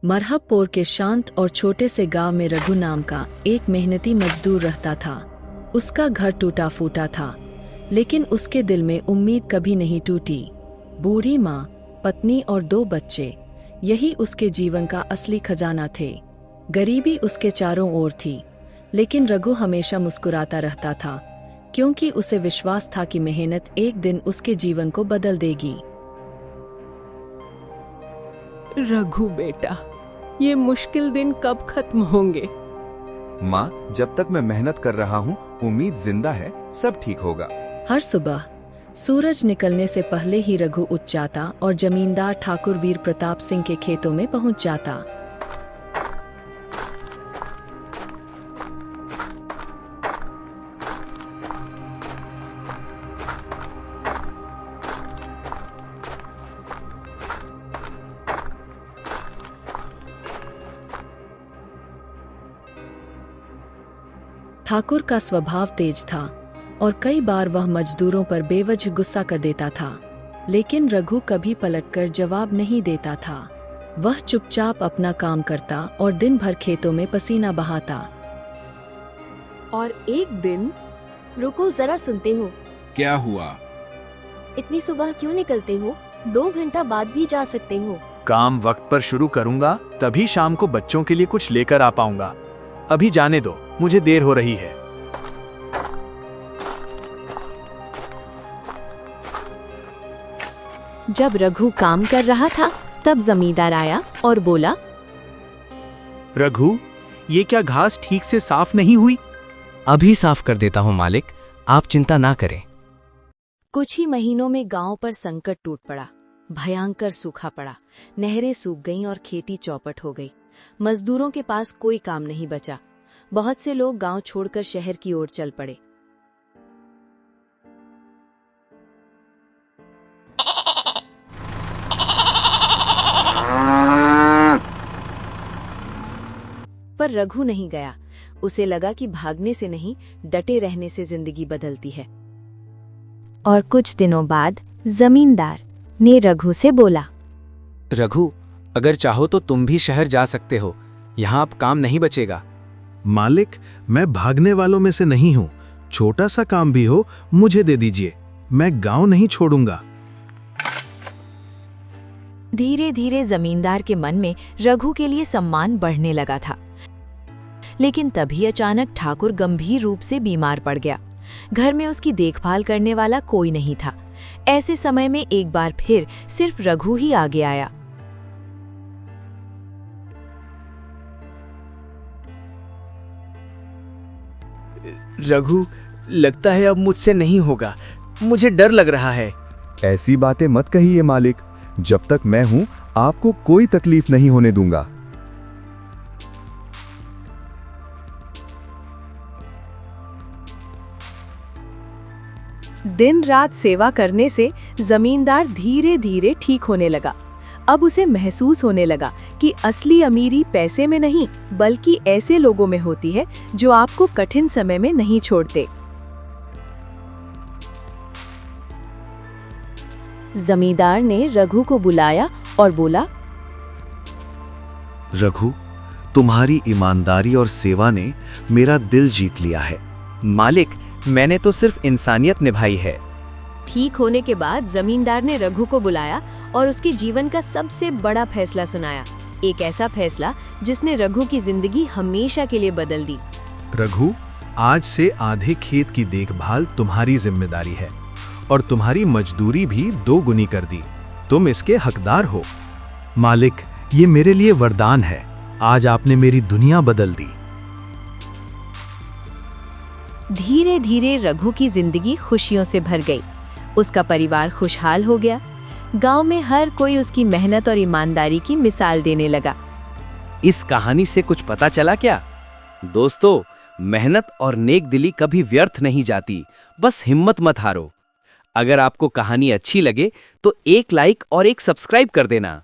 मरहबपुर के शांत और छोटे से गांव में रघु नाम का एक मेहनती मजदूर रहता था। उसका घर टूटा फूटा था, लेकिन उसके दिल में उम्मीद कभी नहीं टूटी। बूढ़ी माँ, पत्नी और 2 बच्चे, यही उसके जीवन का असली खजाना थे। गरीबी उसके चारों ओर थी, लेकिन रघु हमेशा मुस्कुराता रहता था, क्योंकि उसे विश्वास था कि मेहनत एक दिन उसके जीवन को बदल देगी। रघु बेटा, ये मुश्किल दिन कब खत्म होंगे? माँ, जब तक मैं मेहनत कर रहा हूँ, उम्मीद जिंदा है, सब ठीक होगा। हर सुबह सूरज निकलने से पहले ही रघु उठ जाता और जमींदार ठाकुर वीर प्रताप सिंह के खेतों में पहुंच जाता। ठाकुर का स्वभाव तेज था और कई बार वह मजदूरों पर बेवजह गुस्सा कर देता था, लेकिन रघु कभी पलटकर जवाब नहीं देता था। वह चुपचाप अपना काम करता और दिन भर खेतों में पसीना बहाता। और एक दिन, रुको जरा, सुनते हो? क्या हुआ? इतनी सुबह क्यों निकलते हो? 2 घंटा बाद भी जा सकते हो। काम वक्त पर शुरू करूंगा, तभी शाम को बच्चों के लिए कुछ लेकर आ पाऊंगा। अभी जाने दो, मुझे देर हो रही है। जब रघु काम कर रहा था, तब जमींदार आया और बोला, रघु, ये क्या घास ठीक से साफ नहीं हुई? अभी साफ कर देता हूँ मालिक, आप चिंता ना करें। कुछ ही महीनों में गांव पर संकट टूट पड़ा। भयंकर सूखा पड़ा, नहरें सूख गईं और खेती चौपट हो गई। मजदूरों के पास कोई काम नहीं बचा। बहुत से लोग गांव छोड़कर शहर की ओर चल पड़े। पर रघु नहीं गया। उसे लगा कि भागने से नहीं, डटे रहने से जिंदगी बदलती है। और कुछ दिनों बाद जमींदार ने रघु से बोला, रघु, अगर चाहो तो तुम भी शहर जा सकते हो, यहाँ अब काम नहीं बचेगा। मालिक, मैं भागने वालों में से नहीं हूँ। छोटा सा काम भी हो मुझे दे दीजिए, मैं गांव नहीं छोड़ूंगा। धीरे धीरे जमींदार के मन में रघु के लिए सम्मान बढ़ने लगा था। लेकिन तभी अचानक ठाकुर गंभीर रूप से बीमार पड़ गया। घर में उसकी देखभाल करने वाला कोई नहीं था। ऐसे समय में एक बार फिर सिर्फ रघु ही आगे आया। रघु, लगता है अब मुझसे नहीं होगा, मुझे डर लग रहा है। ऐसी बातें मत कहिए मालिक, जब तक मैं हूं आपको कोई तकलीफ नहीं होने दूंगा। दिन रात सेवा करने से जमींदार धीरे धीरे ठीक होने लगा। अब उसे महसूस होने लगा कि असली अमीरी पैसे में नहीं, बल्कि ऐसे लोगों में होती है जो आपको कठिन समय में नहीं छोड़ते। जमींदार ने रघु को बुलाया और बोला, रघु, तुम्हारी ईमानदारी और सेवा ने मेरा दिल जीत लिया है। मालिक, मैंने तो सिर्फ इंसानियत निभाई है। ठीक होने के बाद जमींदार ने रघु को बुलाया और उसके जीवन का सबसे बड़ा फैसला सुनाया। एक ऐसा फैसला जिसने रघु की जिंदगी हमेशा के लिए बदल दी। रघु, आज से आधे खेत की देखभाल तुम्हारी जिम्मेदारी है और तुम्हारी मजदूरी भी 2 गुनी कर दी। तुम इसके हकदार हो। मालिक, ये मेरे लिए वरदान है। आज आपने मेरी दुनिया बदल दी। धीरे धीरे रघु की जिंदगी खुशियों से भर गई। उसका परिवार खुशहाल हो गया। गांव में हर कोई उसकी मेहनत और ईमानदारी की मिसाल देने लगा। इस कहानी से कुछ पता चला क्या? दोस्तों, मेहनत और नेक दिली कभी व्यर्थ नहीं जाती, बस हिम्मत मत हारो। अगर आपको कहानी अच्छी लगे तो एक लाइक और एक सब्सक्राइब कर देना।